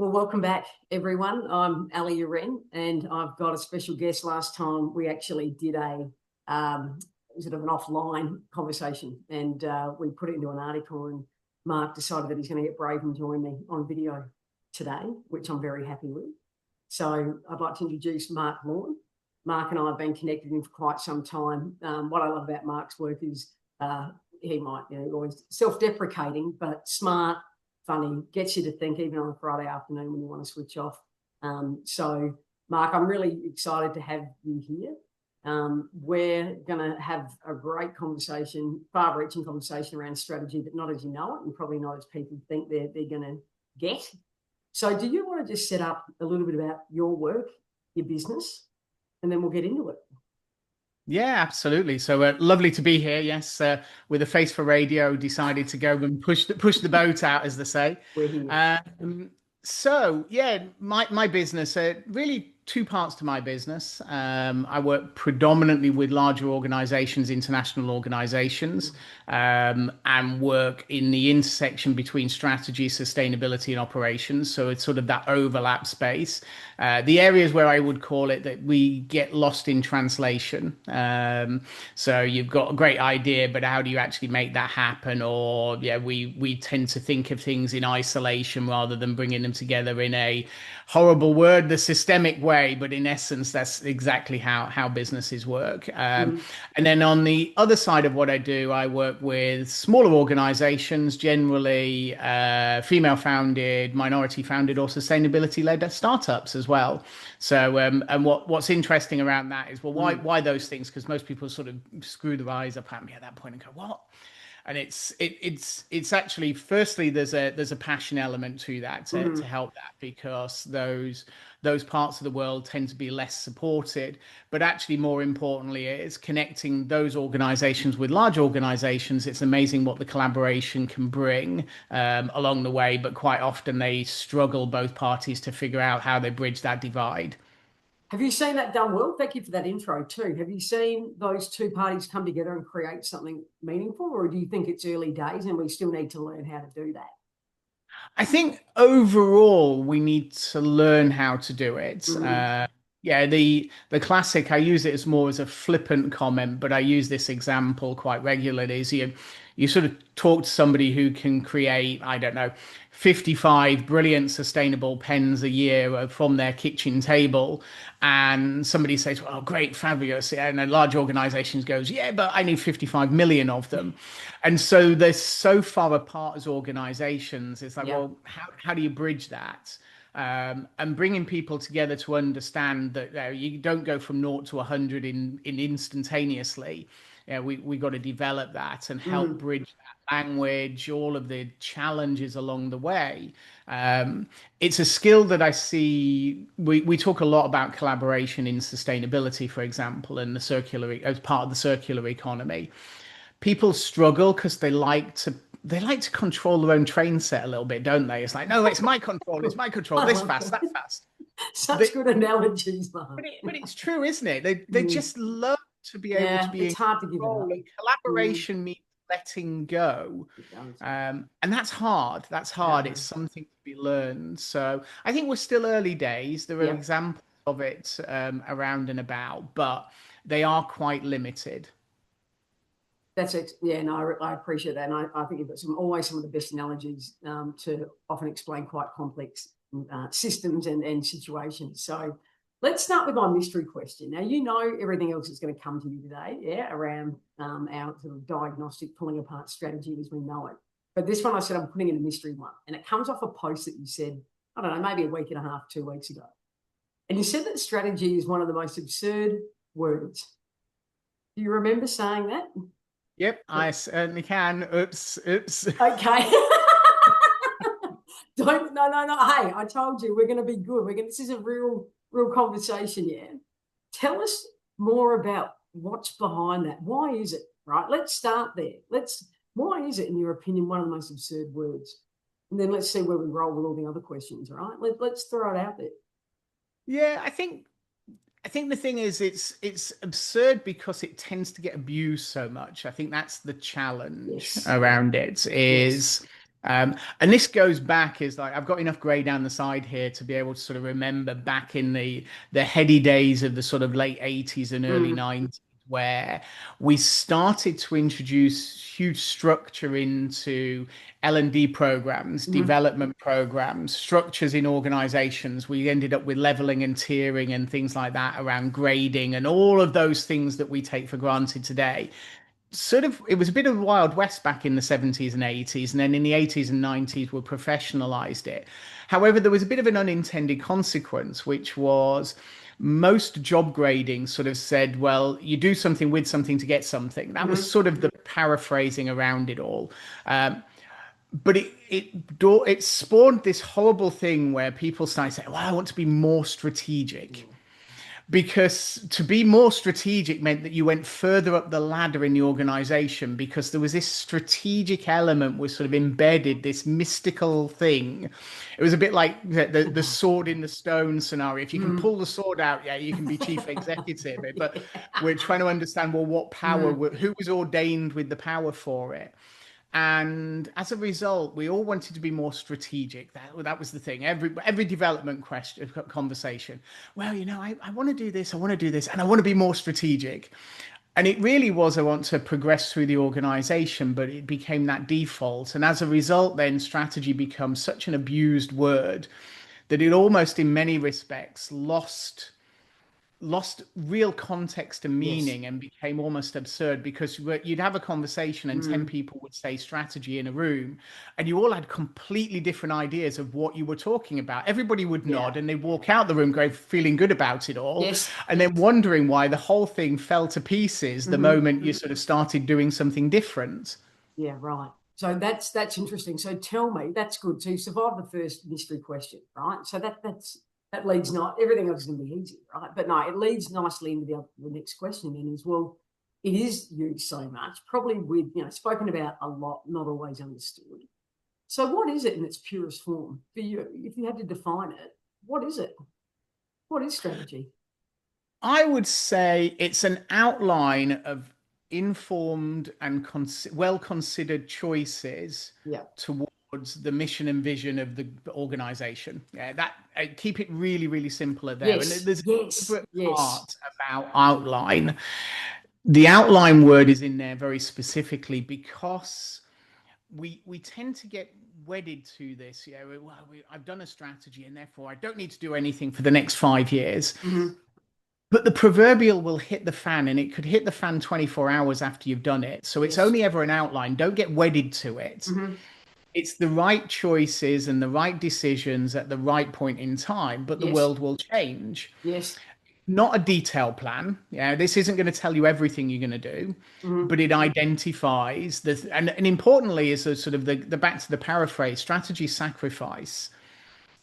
Well, welcome back, everyone. I'm Ali Uren, and I've got a special guest. Last time we actually did a sort of an offline conversation, and we put it into an article. And Mark decided that he's going to get brave and join me on video today, which I'm very happy with. So I'd like to introduce Marc Lawn. Mark and I have been connected in for quite some time. What I love about Mark's work is he might, always self-deprecating, but smart, funny, gets you to think even on a Friday afternoon when you want to switch off. So, Mark, I'm really excited to have you here. We're going to have a great conversation, far-reaching conversation around strategy, but not as you know it, and probably not as people think they're going to get. So do you want to just set up a little bit about your work, your business, and then we'll get into it? Yeah, absolutely. So lovely to be here. Yes, with a face for radio, decided to go and push the boat out, as they say. We're here. So yeah, my business, really two parts to my business. I work predominantly with larger organizations, international organizations, and work in the intersection between strategy, sustainability, and operations. So it's sort of that overlap space. The areas where I would call it that we get lost in translation. So you've got a great idea, but how do you actually make that happen? Or yeah, we tend to think of things in isolation rather than bringing them together in a horrible word, the systemic way, but in essence, that's exactly how businesses work. And then on the other side of what I do, I work with smaller organizations, generally female founded, minority founded, or sustainability led startups as well. So, and what's interesting around that is, well, why those things? Because most people sort of screw their eyes up at me at that point and go, what? And it's actually, firstly, there's a passion element to that to help that, because those parts of the world tend to be less supported. But actually, more importantly, it's connecting those organizations with large organizations. It's amazing what the collaboration can bring along the way, but quite often they struggle, both parties, to figure out how they bridge that divide. Have you seen that done well? Thank you for that intro too. Have you seen those two parties come together and create something meaningful, or do you think it's early days and we still need to learn how to do that? I think overall we need to learn how to do it. Yeah, the classic, I use it as more as a flippant comment, but I use this example quite regularly. Is you sort of talk to somebody who can create, I don't know, 55 brilliant sustainable pens a year from their kitchen table, and somebody says, "Well, great, fabulous," and a large organization goes, "Yeah, but I need 55 million of them," and so they're so far apart as organizations. It's like, Yeah. well, how do you bridge that? And bringing people together to understand that you don't go from naught to 100 in instantaneously. Yeah, we got to develop that and help bridge that language, all of the challenges along the way. It's a skill that I see. We talk a lot about collaboration in sustainability, for example, and the circular as part of the circular economy. People struggle because they like to control their own train set a little bit, don't they? It's like, no, it's my control, it's my control, I this love fast, that. that fast. Such But good analogies, Mark. but it's true, isn't it? They just love to be able to Yeah, be it's in hard to give it control, up. and Mm, collaboration means letting go. it does. And that's hard. That's hard. Yeah. It's something to be learned. So I think we're still early days. There are Yep. examples of it around and about, but they are quite limited. That's it. Yeah, no, I appreciate that. And I think you've got always some of the best analogies to often explain quite complex systems and situations. So let's start with my mystery question. Now, you know everything else that's going to come to you today, yeah, around our sort of diagnostic pulling apart strategy as we know it. But this one I said I'm putting in a mystery one. And it comes off a post that you said, I don't know, maybe a week and a half, 2 weeks ago. And you said that strategy is one of the most absurd words. Do you remember saying that? Yep, I certainly can. Oops, oops. Okay. Don't no. Hey, I told you we're gonna be good. This is a real conversation, yeah. Tell us more about what's behind that. Why is it? Right? Let's start there. Why is it, in your opinion, one of the most absurd words? And then let's see where we roll with all the other questions, all right? Let's throw it out there. Yeah, I think the thing is it's absurd because it tends to get abused so much. I think that's the challenge Yes. around it Yes. is And this goes back is like I've got enough grey down the side here to be able to sort of remember back in the heady days of the sort of late 80s and early Mm, 90s where we started to introduce huge structure into L&D programs, mm, development programs, structures in organizations. We ended up with leveling and tiering and things like that around grading and all of those things that we take for granted today. Sort of it was a bit of a wild west back in the 70s and 80s, and then in the 80s and 90s we professionalized it. However, there was a bit of an unintended consequence, which was most job grading sort of said, well, you do something with something to get something. That was mm. sort of the paraphrasing around it all. But it spawned this horrible thing where people started saying, well, I want to be more strategic, because to be more strategic meant that you went further up the ladder in the organization, because there was this strategic element was sort of embedded, this mystical thing. It was a bit like the sword in the stone scenario. If you can Mm. pull the sword out, yeah, you can be chief executive. But Yeah. we're trying to understand, well, what power, Mm. who was ordained with the power for it? And as a result, we all wanted to be more strategic. That was the thing. Every development question conversation. Well, I want to do this, I want to do this, and I want to be more strategic. And it really was, I want to progress through the organization, but it became that default. And as a result, then strategy becomes such an abused word that it almost, in many respects, lost real context and Yes. meaning and became almost absurd, because you'd have a conversation and 10 Mm. people would say strategy in a room and you all had completely different ideas of what you were talking about. Everybody would Yeah. nod and they'd walk out the room going, feeling good about it all, Yes. and then wondering why the whole thing fell to pieces the Hmm. moment you sort of started doing something different. Yeah, right. So that's interesting. So tell me, that's good. So you survived the first mystery question, right? So that leads not everything else is going to be easy, right? But no, it leads nicely into the next question. Then is, well, it is used so much, probably with spoken about a lot, not always understood. So what is it in its purest form for you? If you had to define it, what is it? What is strategy? I would say it's an outline of informed and well considered choices Yeah. towards the mission and vision of the organization. Yeah, that keep it really, really simple at there. And Yes. there's a Yes. separate Yes. part about outline. The outline word is in there very specifically because we tend to get wedded to this. Yeah, I've done a strategy and therefore I don't need to do anything for the next 5 years. Mm-hmm. But the proverbial will hit the fan, and it could hit the fan 24 hours after you've done it. So it's Yes. only ever an outline. Don't get wedded to it. Mm-hmm. It's the right choices and the right decisions at the right point in time, but the Yes. world will change. Yes. Not a detailed plan. Yeah, this isn't going to tell you everything you're going to do, Mm-hmm. but it identifies the and importantly is a sort of the back to the paraphrase strategy sacrifice.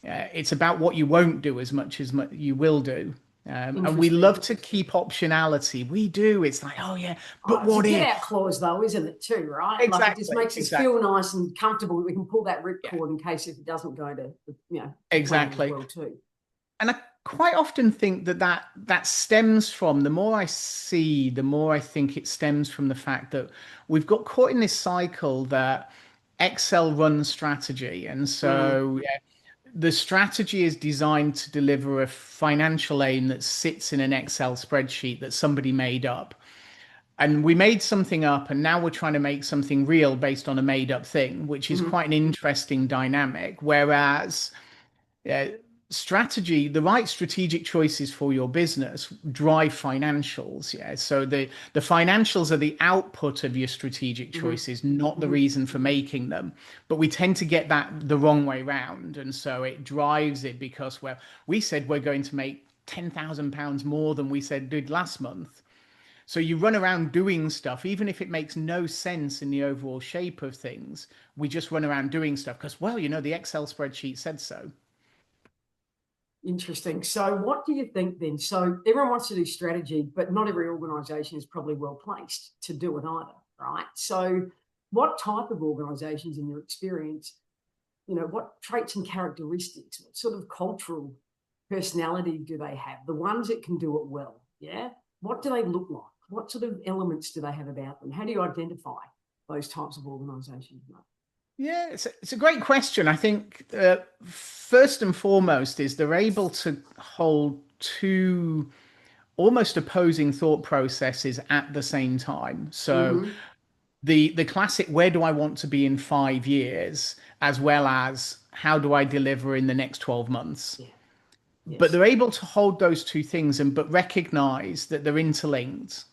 It's about what you won't do as much as you will do. And we Interesting. love to keep optionality. We do. It's like, oh yeah, Oh, but it's a what get if? out clause though, isn't it too, right? Like it just Exactly, makes us exactly. feel nice and comfortable. We can pull that Yeah, ripcord in case if it doesn't go to the plan as exactly. well too. And I quite often think that stems from, the more I see, the more I think it stems from the fact that we've got caught in this cycle that Excel runs strategy. And Mm, so yeah, the strategy is designed to deliver a financial aim that sits in an Excel spreadsheet that somebody made up. And we made something up, and now we're trying to make something real based on a made up thing, which is mm, quite an interesting dynamic. Whereas uh, strategy, the right strategic choices for your business drive financials. Yeah. So the financials are the output of your strategic mm, choices, not the mm. reason for making them. But we tend to get that the wrong way round. And so it drives it because, well, we said we're going to make £10,000 more than we said did last month. So you run around doing stuff, even if it makes no sense in the overall shape of things. We just run around doing stuff because, well, the Excel spreadsheet said so. Interesting. So what do you think then? So everyone wants to do strategy, but not every organization is probably well placed to do it either, right? So what type of organizations in your experience, what traits and characteristics, what sort of cultural personality do they have? The ones that can do it well, yeah? What do they look like? What sort of elements do they have about them? How do you identify those types of organizations? Yeah, it's a great question. I think first and foremost is they're able to hold two almost opposing thought processes at the same time. So Mm-hmm. the classic where do I want to be in 5 years, as well as how do I deliver in the next 12 months. Yeah. But Yes. they're able to hold those two things and but recognize that they're interlinked.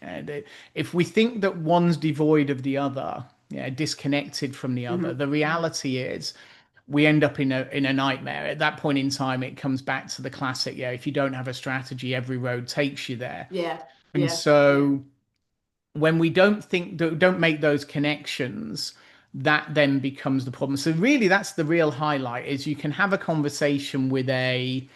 And if we think that one's devoid of the other, yeah, disconnected from the other, Mm-hmm. the reality is we end up in a nightmare. At that point in time, it comes back to the classic, yeah, if you don't have a strategy, every road takes you there. Yeah. And Yeah. so when we don't make those connections, that then becomes the problem. So really that's the real highlight is you can have a conversation with a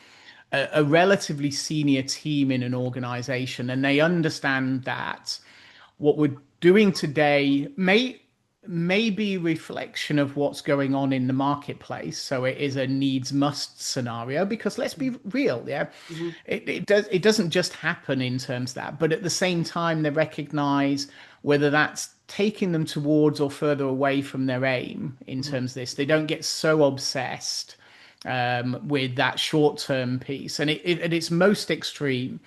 relatively senior team in an organization and they understand that what we're doing today may be reflection of what's going on in the marketplace. So it is a needs must scenario because let's be real, yeah. Mm-hmm. It doesn't just happen in terms of that, but at the same time they recognize whether that's taking them towards or further away from their aim in Mm-hmm. terms of this. They don't get so obsessed with that short-term piece. And at its most extreme,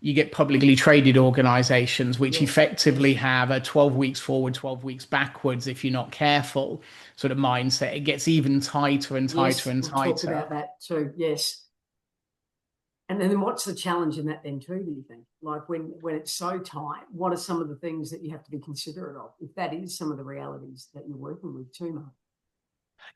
you get publicly traded organizations which Yes. effectively have a 12 weeks forward, 12 weeks backwards, if you're not careful, sort of mindset. It gets even tighter and tighter Yes. and We've talked tighter. about that too. Yes. And then what's the challenge in that then too, do you think? Like when it's so tight, what are some of the things that you have to be considerate of? If that is some of the realities that you're working with too, Mark.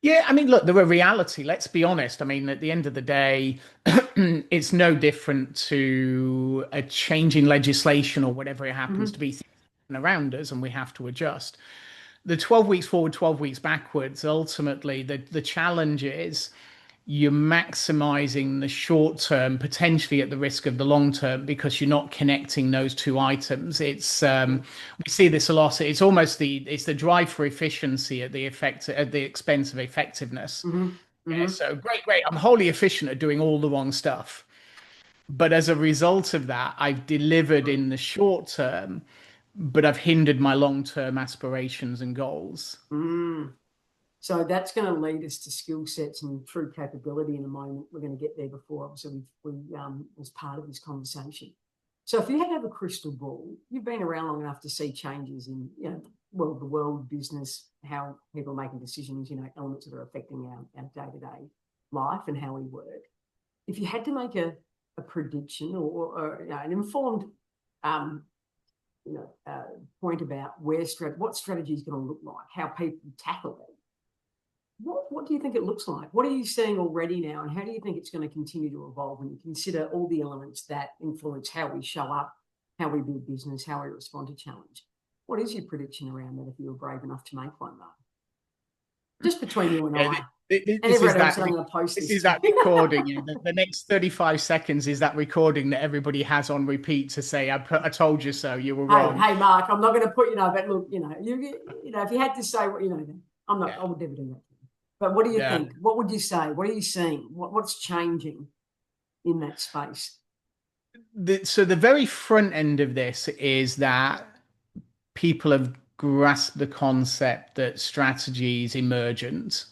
Yeah, I mean, look, they're a reality. Let's be honest. I mean, at the end of the day, it's no different to a change in legislation or whatever it happens to Mm-hmm. be around us, and we have to adjust. The 12 weeks forward, 12 weeks backwards, ultimately, the challenge is you're maximizing the short term, potentially at the risk of the long term, because you're not connecting those two items. It's Yeah. we see this a lot. It's the drive for efficiency at the expense of effectiveness. Mm-hmm. Yeah, Mm-hmm. so great. I'm wholly efficient at doing all the wrong stuff. But as a result of that, I've delivered in the short term, but I've hindered my long term aspirations and goals. Mm. So that's going to lead us to skill sets and true capability in a moment. We're going to get there before, obviously, as part of this conversation. So if you had to have a crystal ball, you've been around long enough to see changes in, well, the world, business, how people are making decisions, elements that are affecting our day-to-day life and how we work. If you had to make a prediction or an informed um, point about what strategy is going to look like, how people tackle it, what do you think it looks like? What are you seeing already now, and how do you think it's going to continue to evolve when you consider all the elements that influence how we show up, how we build business, how we respond to challenge? What is your prediction around that if you were brave enough to make one, Mark? Just between you and Yeah, I. And this is everyone else, that. I'm going to post This this is to. that recording. Yeah. The next 35 seconds is that recording that everybody has on repeat to say, I told you so, you were Hey, wrong. hey, Mark, I'm not going to put, but look, if you had to say what, then I'm not, Yeah. I would never do that. But what do you Yeah. think? What would you say? What are you seeing? What's changing in that space? So the very front end of this is that people have grasped the concept that strategy is emergent.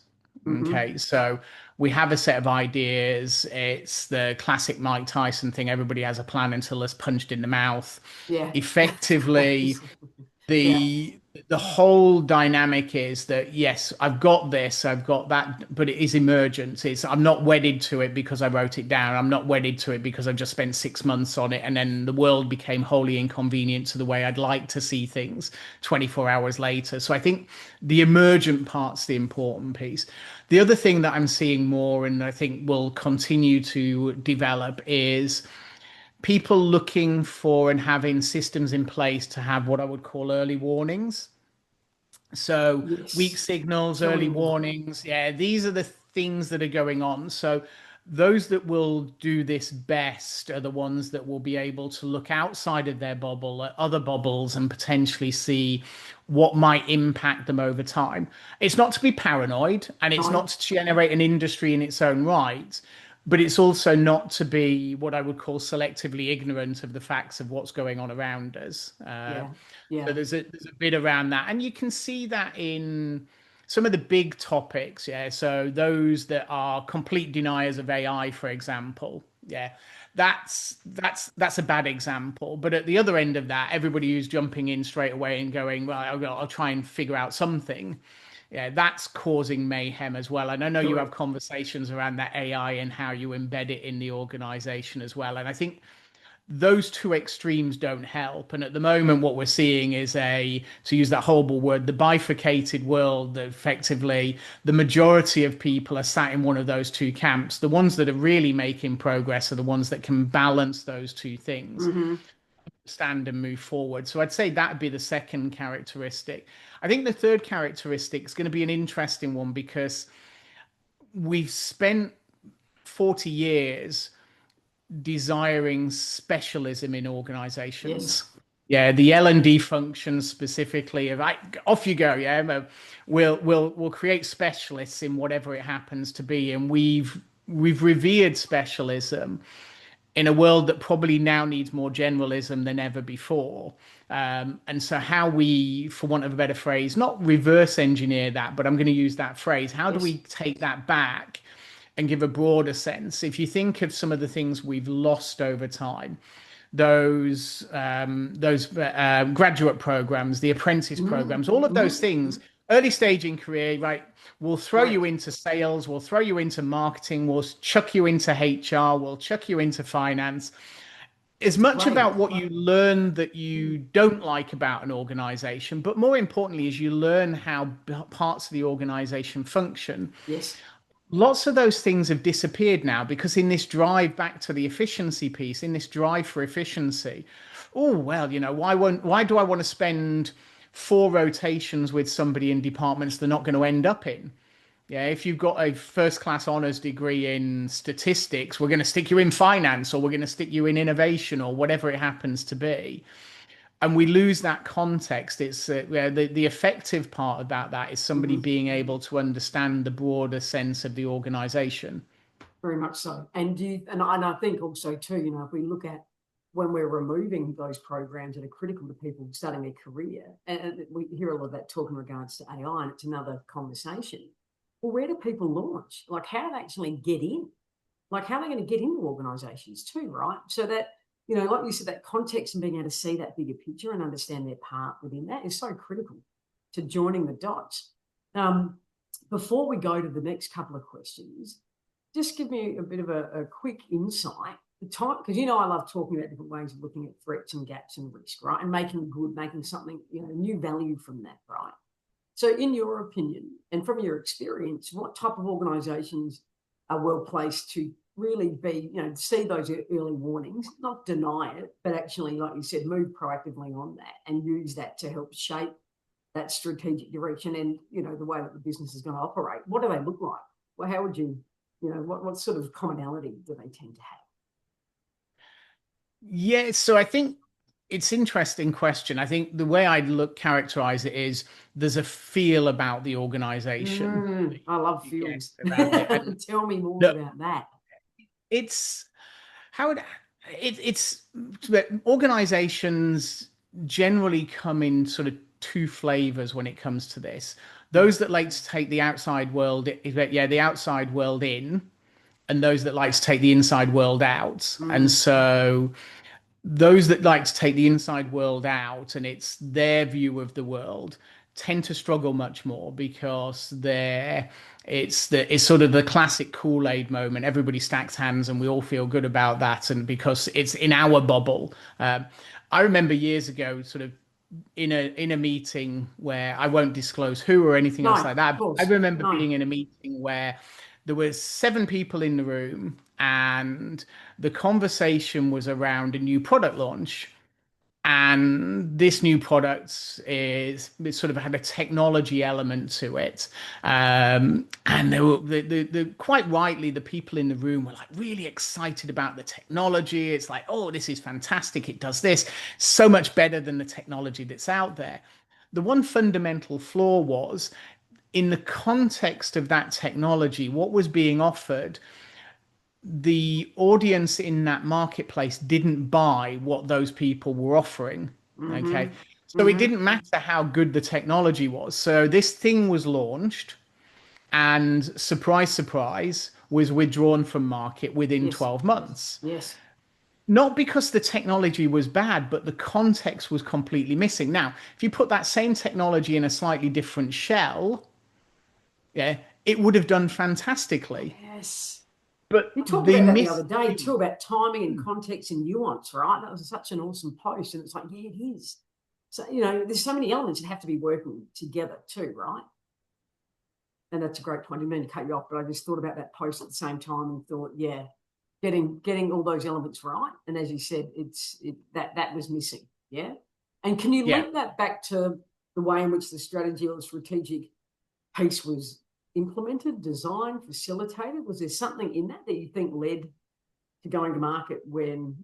Mm-hmm. Okay, so we have a set of ideas. It's the classic Mike Tyson thing. Everybody has a plan until it's punched in the mouth. Yeah. Effectively, Yeah. the whole dynamic is that yes, I've got this, I've got that, but it is emergent. It's I'm not wedded to it because I wrote it down. I'm not wedded to it because I've just spent 6 months on it, and then the world became wholly inconvenient to the way I'd like to see things 24 hours later. So I think the emergent part's the important piece. The other thing that I'm seeing more, and I think will continue to develop, is people looking for and having systems in place to have what I would call early warnings. So weak Yes. signals, Tell me early more. warnings. Yeah, these are the things that are going on. So those that will do this best are the ones that will be able to look outside of their bubble at other bubbles and potentially see what might impact them over time. It's not to be paranoid and it's not No. to generate an industry in its own right, but it's also not to be what I would call selectively ignorant of the facts of what's going on around us. Yeah. So Yeah. there's a bit around that, and you can see that in. some of the big topics, yeah. So those that are complete deniers of AI, for example, yeah, that's a bad example. But at the other end of that, everybody who's jumping in straight away and going, well, I'll try and figure out something. Yeah, that's causing mayhem as well. And I know you have Correct. conversations around that AI and how you embed it in the organization as well. And I think those two extremes don't help. And at the moment, what we're seeing is to use that horrible word, the bifurcated world that effectively the majority of people are sat in one of those two camps. The ones that are really making progress are the ones that can balance those two things, Mm-hmm. stand and move forward. So I'd say that'd be the second characteristic. I think the third characteristic is going to be an interesting one because we've spent 40 years desiring specialism in Yes. organizations. Yeah, the L&D functions specifically of off you go. Yeah, we'll create specialists in whatever it happens to be, and we've revered specialism in a world that probably now needs more generalism than ever before. And so, how we, for want of a better phrase, not reverse engineer that, but I'm going to use that phrase. How do we Yes. take that back and give a broader sense? If you think of some of the things we've lost over time, those graduate programs, the apprentice programs, all of those Mm-hmm. things, early stage in career, right? We'll throw you Correct. into sales, we'll throw you into marketing, we'll chuck you into HR, we'll chuck you into finance. As much Great. about what you learn that you don't like about an organization, but more importantly, is you learn how parts of the organization function. Yes. Lots of those things have disappeared now because in this drive back to the efficiency piece, in this drive for efficiency, oh well, why do I want to spend four rotations with somebody in departments they're not going to end up in? Yeah, if you've got a first class honors degree in statistics, we're going to stick you in finance or we're going to stick you in innovation or whatever it happens to be. And we lose that context. It's yeah, the effective part about that is somebody Mm-hmm. being able to understand the broader sense of the organization. Very much so. And I think also too, if we look at when we're removing those programs that are critical to people starting a career, and we hear a lot of that talk in regards to AI, and it's another conversation. Well, where do people launch? Like, how do they actually get in? Like, how are they going to get into organizations too, right? So that, like you said, that context and being able to see that bigger picture and understand their part within that is so critical to joining the dots. Um, Before we go to the next couple of questions, just give me a bit of a quick insight. The time, because I love talking about different ways of looking at threats and gaps and risk, right? And making good, making something, new value from that, right? So, in your opinion, and from your experience, what type of organisations are well placed to really be, see those early warnings, not deny it, but actually, like you said, move proactively on that and use that to help shape that strategic direction and, the way that the business is going to operate? What do they look like? Well, how would you, what sort of commonality do they tend to have? Yeah, so I think it's an interesting question. I think the way I'd characterize it is there's a feel about the organization I love you get fields. around it. And Tell me more look, about that. it's how it's organizations generally come in sort of two flavors when it comes to this. Those that like to take the outside world, yeah, the outside world in, and those that like to take the inside world out. And Mm, so those that like to take the inside world out and it's their view of the world tend to struggle much more because it's sort of the classic Kool-Aid moment. Everybody stacks hands and we all feel good about that, and because it's in our bubble. I remember years ago, sort of in a meeting where I won't disclose who or anything no, else like of that. But I course. remember No. being in a meeting where there was seven people in the room and the conversation was around a new product launch. And this new product it sort of had a technology element to it, and they were quite rightly the people in the room were like really excited about the technology. It's like, oh, this is fantastic! It does this so much better than the technology that's out there. The one fundamental flaw was in the context of that technology, what was being offered, the audience in that marketplace didn't buy what those people were offering. Okay. Mm-hmm. So it Mm-hmm. didn't matter how good the technology was. So this thing was launched and surprise, surprise, was withdrawn from market within Yes. 12 months. Yes. Not because the technology was bad, but the context was completely missing. Now, if you put that same technology in a slightly different shell, yeah, it would have done fantastically. Yes. But You talked they about that the other missed. day too, about timing and context and nuance, right? That was such an awesome post. And it's like, yeah, it is. So, there's so many elements that have to be working together too, right? And that's a great point. I didn't mean to cut you off, but I just thought about that post at the same time and thought, yeah, getting all those elements right. And as you said, that was missing. Yeah. And can you Yeah. link that back to the way in which the strategy or the strategic piece was implemented, designed, facilitated? Was there something in that you think led to going to market when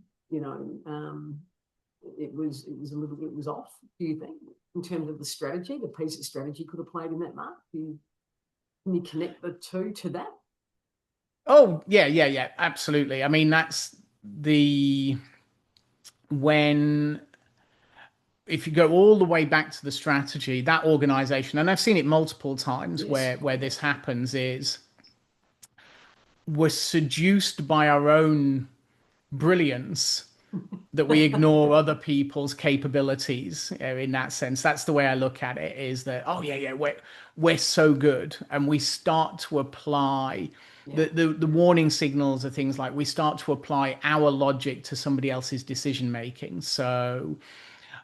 it was off? Do you think in terms of the strategy, the piece of strategy could have played in that, Mark? Can you connect the two to that? Oh, yeah, yeah, yeah, absolutely. I mean, that's the when if you go all the way back to the strategy, that organization, and I've seen it multiple times Yes. where this happens, is we're seduced by our own brilliance that we ignore other people's capabilities in that sense. That's the way I look at it, is that, oh yeah, yeah, we're so good, and we start to apply Yeah. the warning signals are things like we start to apply our logic to somebody else's decision making. So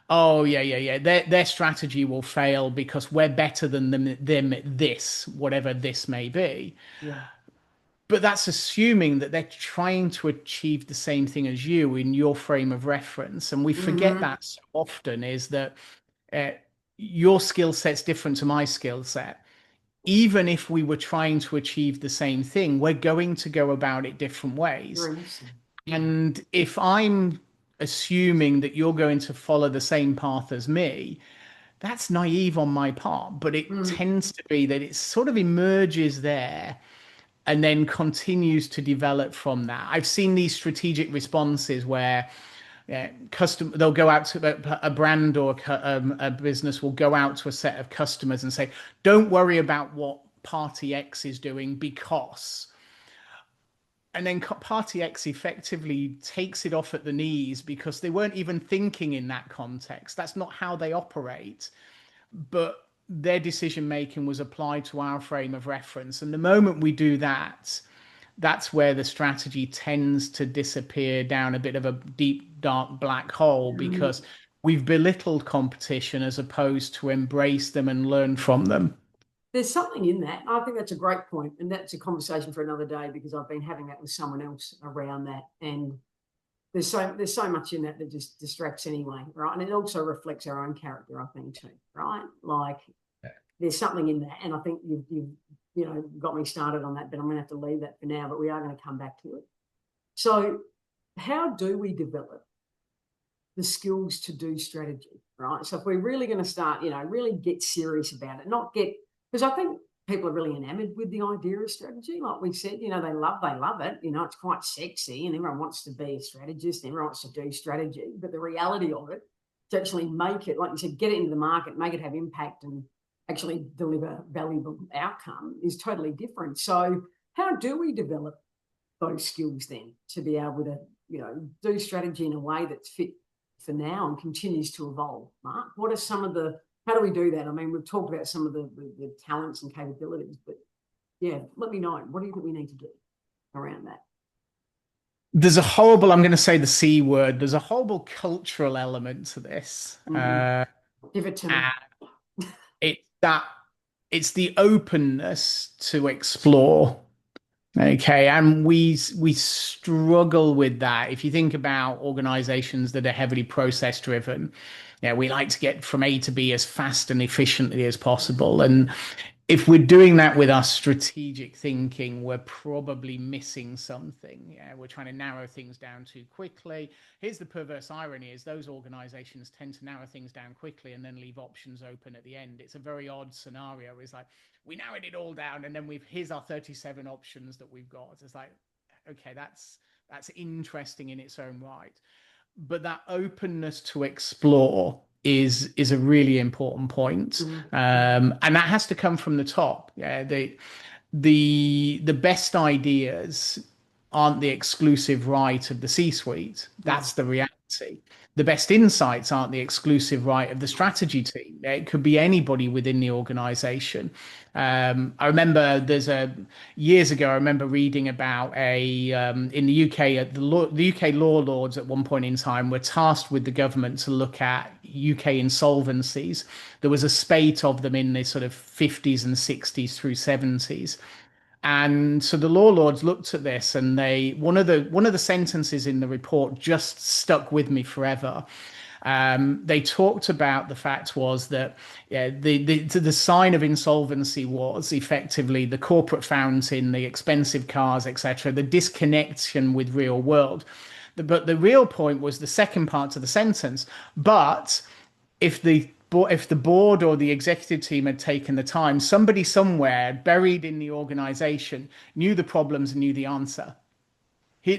oh yeah, yeah, yeah. Their strategy will fail because we're better than them at this, whatever this may be. Yeah. But that's assuming that they're trying to achieve the same thing as you in your frame of reference. And we forget Mm-hmm. that so often, is that uh, your skill set's different to my skill set. Even if we were trying to achieve the same thing, we're going to go about it different ways. Very much so. And if I'm assuming that you're going to follow the same path as me, that's naive on my part, but it Mm. tends to be that it sort of emerges there and then continues to develop from that. I've seen these strategic responses where they'll go out to a brand or a business will go out to a set of customers and say, don't worry about what party X is doing because, and then party X effectively takes it off at the knees because they weren't even thinking in that context. That's not how they operate. But their decision making was applied to our frame of reference. And the moment we do that, that's where the strategy tends to disappear down a bit of a deep, dark black hole Mm. because we've belittled competition as opposed to embrace them and learn from them. There's something in that. I think that's a great point, and that's a conversation for another day because I've been having that with someone else around that, and there's so much in that that just distracts anyway, right? And it also reflects our own character, I think, too, right? Like there's something in that, and I think you've got me started on that, but I'm going to have to leave that for now. But we are going to come back to it. So, how do we develop the skills to do strategy, right? So, if we're really going to start, really get serious about it, not get because I think people are really enamored with the idea of strategy. Like we said, they love it. It's quite sexy, and everyone wants to be a strategist. And everyone wants to do strategy, but the reality of it to actually make it, like you said, get it into the market, make it have impact, and actually deliver valuable outcome is totally different. So, how do we develop those skills then to be able to, do strategy in a way that's fit for now and continues to evolve? Mark, what are some of how do we do that? I mean, we've talked about some of the talents and capabilities, but yeah, let me know. What do you think we need to do around that? There's a horrible, I'm going to say the C word, there's a horrible cultural element to this. Mm-hmm. Give it to me. And it's that it's the openness to explore. Okay, and we struggle with that. If you think about organizations that are heavily process driven, yeah, we like to get from A to B as fast and efficiently as possible. And if we're doing that with our strategic thinking, we're probably missing something. Yeah, we're trying to narrow things down too quickly. Here's the perverse irony is those organizations tend to narrow things down quickly and then leave options open at the end. It's a very odd scenario. It's like we narrowed it all down and then here's our 37 options that we've got. It's like, okay, that's interesting in its own right. But that openness to explore is a really important point. And that has to come from the top. Yeah, the best ideas aren't the exclusive right of the C-suite. That's the reality. The best insights aren't the exclusive right of the strategy team. It could be anybody within the organization. I remember years ago, I remember reading about in the UK, the UK law lords at one point in time were tasked with the government to look at UK insolvencies. There was a spate of them in the sort of 50s and 60s through 70s. And so the law lords looked at this, and one of the sentences in the report just stuck with me forever. They talked about the fact was that, yeah, the sign of insolvency was effectively the corporate fountain, the expensive cars, etc., the disconnection with real world. But the real point was the second part of the sentence. But if the board or the executive team had taken the time, somebody somewhere buried in the organization knew the problems and knew the answer.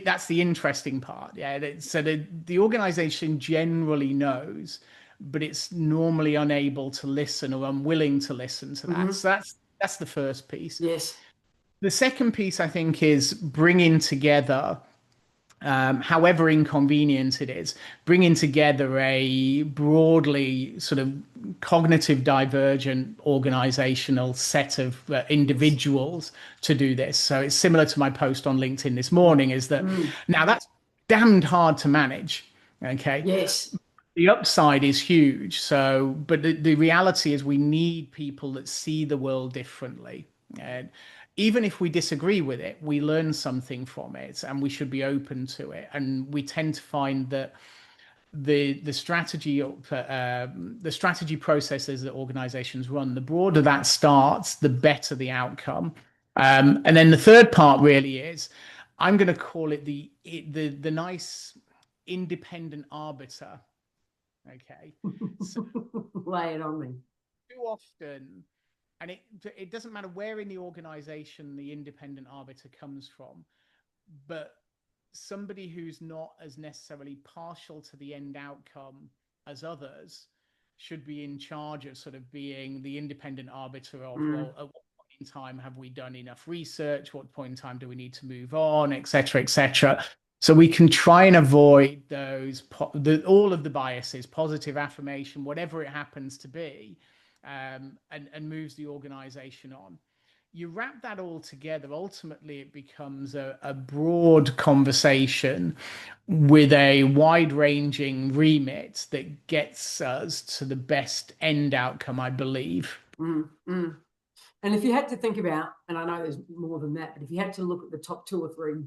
That's the interesting part. Yeah. So the organization generally knows, but it's normally unable to listen or unwilling to listen to that. So that's the first piece. Yes. The second piece, I think, is bringing together, however inconvenient it is, bringing together a broadly sort of cognitive divergent organizational set of individuals to do this. So it's similar to my post on LinkedIn this morning, is that now that's damned hard to manage. Okay. Yes. The upside is huge. So, but the reality is we need people that see the world differently. And even if we disagree with it, we learn something from it, and we should be open to it. And we tend to find that the strategy processes that organizations run, the broader that starts, the better the outcome. And then the third part really is, I'm going to call it the nice independent arbiter. Okay. So Lay it on me. too often, and it doesn't matter where in the organization the independent arbiter comes from, but somebody who's not as necessarily partial to the end outcome as others should be in charge of sort of being the independent arbiter of, well, at what point in time have we done enough research? What point in time do we need to move on, etc., etc. So we can try and avoid all of the biases, positive affirmation, whatever it happens to be, and moves the organization on. You wrap that all together, ultimately it becomes a broad conversation with a wide-ranging remit that gets us to the best end outcome, I believe. And if you had to think about, and I know there's more than that, but if you had to look at the top 2 or 3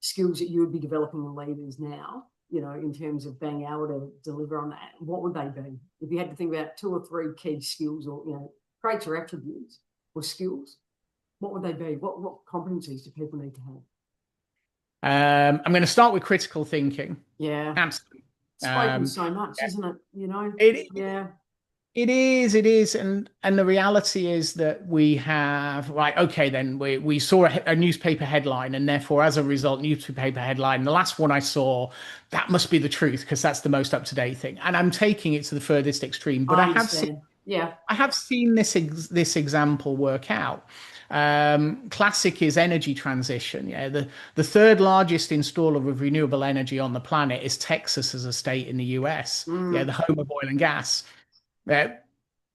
skills that you would be developing in leaders now, in terms of being able to deliver on that, what would they be? If you had to think about 2 or 3 key skills, or traits or attributes or skills, what would they be? What competencies do people need to have? I'm going to start with critical thinking. Yeah, absolutely. Spoken so much, isn't it? It is, and the reality is that we have, right, okay, then we saw a newspaper headline, and therefore, as a result, newspaper headline, the last one I saw, that must be the truth because that's the most up-to-date thing. And I'm taking it to the furthest extreme, but I have seen this example work out. Classic is energy transition. Yeah, the third largest installer of renewable energy on the planet is Texas as a state in the US. Yeah, the home of oil and gas.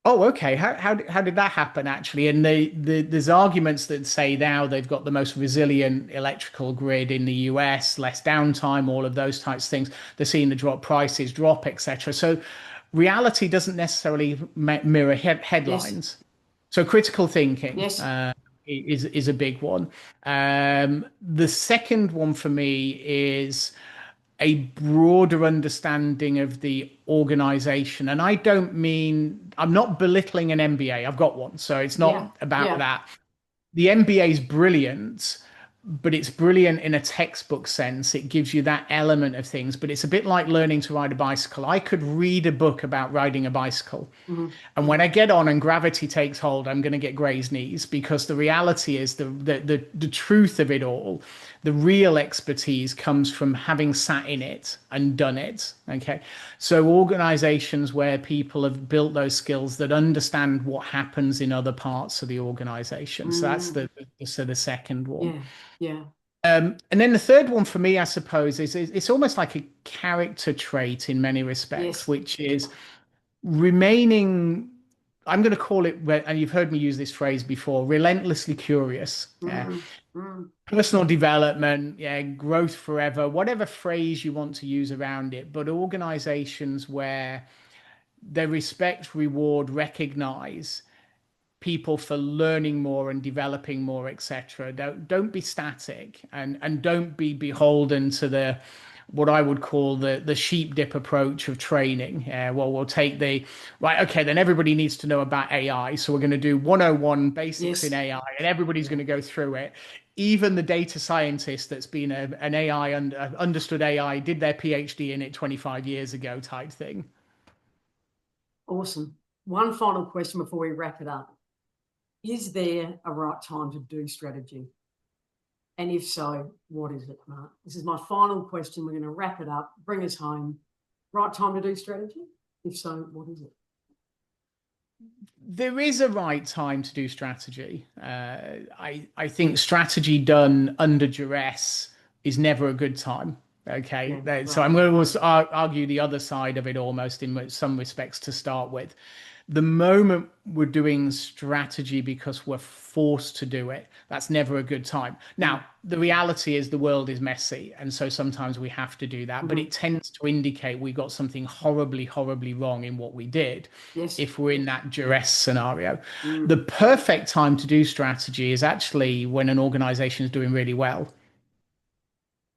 Oh, okay. How did that happen actually? And there's arguments that say now they've got the most resilient electrical grid in the US, less downtime, all of those types of things. They're seeing the prices drop, etc. So reality doesn't necessarily mirror headlines. Yes. So critical thinking is a big one. The second one for me is a broader understanding of the organization. And I'm not belittling an MBA. I've got one, so it's not about that. The MBA is brilliant, but it's brilliant in a textbook sense. It gives you that element of things, but it's a bit like learning to ride a bicycle. I could read a book about riding a bicycle, Mm-hmm. and when I get on and gravity takes hold, I'm going to get grazed knees because the reality is the truth of it all, the real expertise comes from having sat in it and done it. Okay. So organizations where people have built those skills that understand what happens in other parts of the organization. So that's Mm. the sort of second one. Yeah, yeah. And then the third one for me, I suppose, is it's almost like a character trait in many respects, Yes. which is remaining, I'm going to call it, and you've heard me use this phrase before, relentlessly curious. Yeah. Mm, mm, Personal development, yeah, growth forever, whatever phrase you want to use around it, but organizations where they respect, reward, recognize people for learning more and developing more, etc. Don't be static and don't be beholden to the what I would call the sheep dip approach of training. Well, we'll take the right, okay, then everybody needs to know about AI. So we're going to do 101 basics in yes. AI, and everybody's Yeah. going to go through it. Even the data scientist that's been an AI and understood AI did their PhD in it 25 years ago type thing. Awesome. One final question before we wrap it up. Is there a right time to do strategy? And if so, what is it, Mark? This is my final question. We're going to wrap it up, bring us home. Right time to do strategy? If so, what is it? There is a right time to do strategy. I think strategy done under duress is never a good time. Okay, Yeah, so right. I'm going to argue the other side of it almost in some respects to start with. The moment we're doing strategy because we're forced to do it, that's never a good time. Mm. Now, the reality is the world is messy, and so sometimes we have to do that, but Mm-hmm. it tends to indicate we got something horribly, horribly wrong in what we did Yes. if we're in that duress scenario. The Mm. perfect time to do strategy is actually when an organization is doing really well.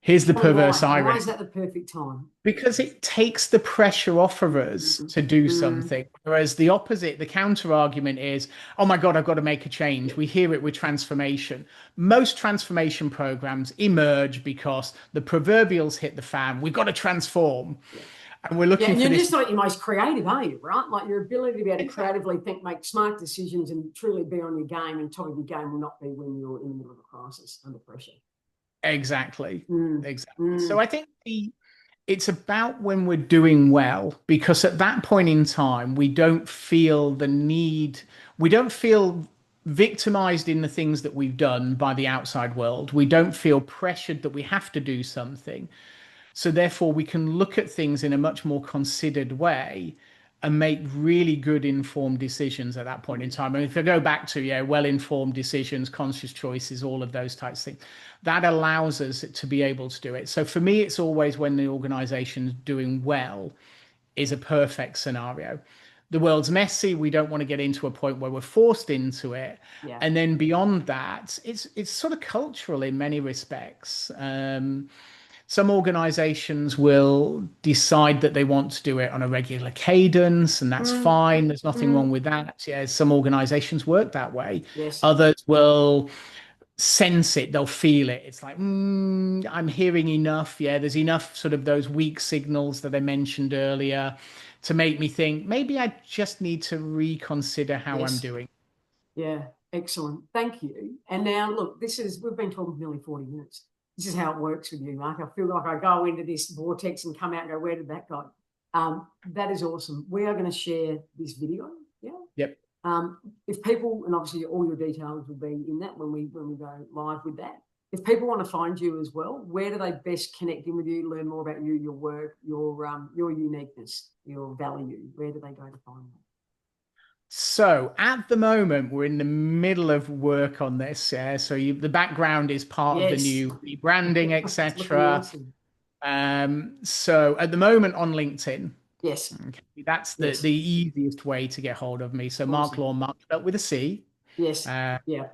Here's the Tell me perverse why. Why irony. is that the perfect time? Because it takes the pressure off of us Mm. to do Mm. something. Whereas the opposite, the counter argument is, oh my God, I've got to make a change. We hear it with transformation. Most transformation programs emerge because the proverbials hit the fan. We've got to transform. Yeah. And we're Yeah, looking and for you're this. just not your most creative, are you? Right? Like your ability to be able to Exactly. creatively think, make smart decisions, and truly be on your game and top of your game will not be when you're in the middle of a crisis under pressure. Exactly. Mm. Exactly. So Mm. I think it's about when we're doing well, because at that point in time, we don't feel the need, we don't feel victimized in the things that we've done by the outside world. We don't feel pressured that we have to do something. So therefore, we can look at things in a much more considered way and make really good informed decisions at that point in time. And if I go back to, yeah, well-informed decisions, conscious choices, all of those types of things, that allows us to be able to do it. So for me, it's always when the organization's doing well is a perfect scenario. The world's messy. We don't want to get into a point where we're forced into it. Yeah. And then beyond that, it's sort of cultural in many respects. Some organizations will decide that they want to do it on a regular cadence, and that's Mm. fine. There's nothing wrong Mm. with that. Yeah, some organizations work that way. Yes. Others will sense it, they'll feel it. It's like, I'm hearing enough. Yeah, there's enough sort of those weak signals that I mentioned earlier to make me think maybe I just need to reconsider how I'm Yes. doing. Yeah. Excellent. Thank you. And now, look, we've been talking nearly 40 minutes. This is how it works with you, Mark. I feel like I go into this vortex and come out and go, where did that go? That is awesome. We are going to share this video. Yeah. Yep. If people, and obviously all your details will be in that when we go live with that. If people want to find you as well, where do they best connect in with you, learn more about you, your work, your uniqueness, your value? Where do they go to find that? So at the moment, we're in the middle of work on this. Yeah. So the background is part of the Yes. new rebranding, It's looking etc. awesome. So at the moment on LinkedIn, Yes. okay, that's the Yes. easiest way to get hold of me. So Mark Awesome. Lawn, Mark spelled with a C, Yes. uh, Yeah.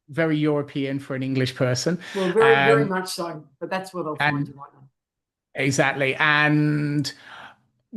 very European for an English person. Well, very, very Um, much so. But that's where they'll find and you right now. exactly. And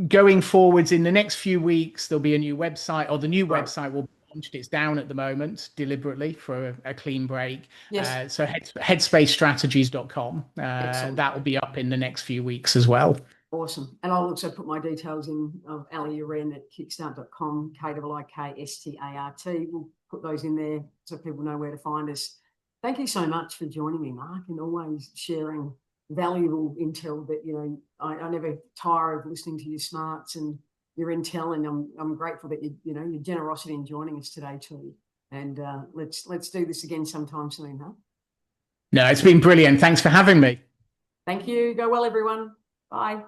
going forwards in the next few weeks, there'll be a new website, or the new Great. website will be launched. It's down at the moment deliberately for a clean break. Yes. So headspacestrategies.com. Excellent. That will be up in the next few weeks as well. Awesome. And I'll also put my details in of Ali Uren at kickstart.com, KIKSTART. We'll put those in there so people know where to find us. Thank you so much for joining me, Mark, and always sharing valuable intel that, you know, I never tire of listening to your smarts and your intel, and I'm grateful that your generosity in joining us today too. And let's do this again sometime soon, huh? No, it's been brilliant. Thanks for having me. Thank you. Go well, everyone. Bye.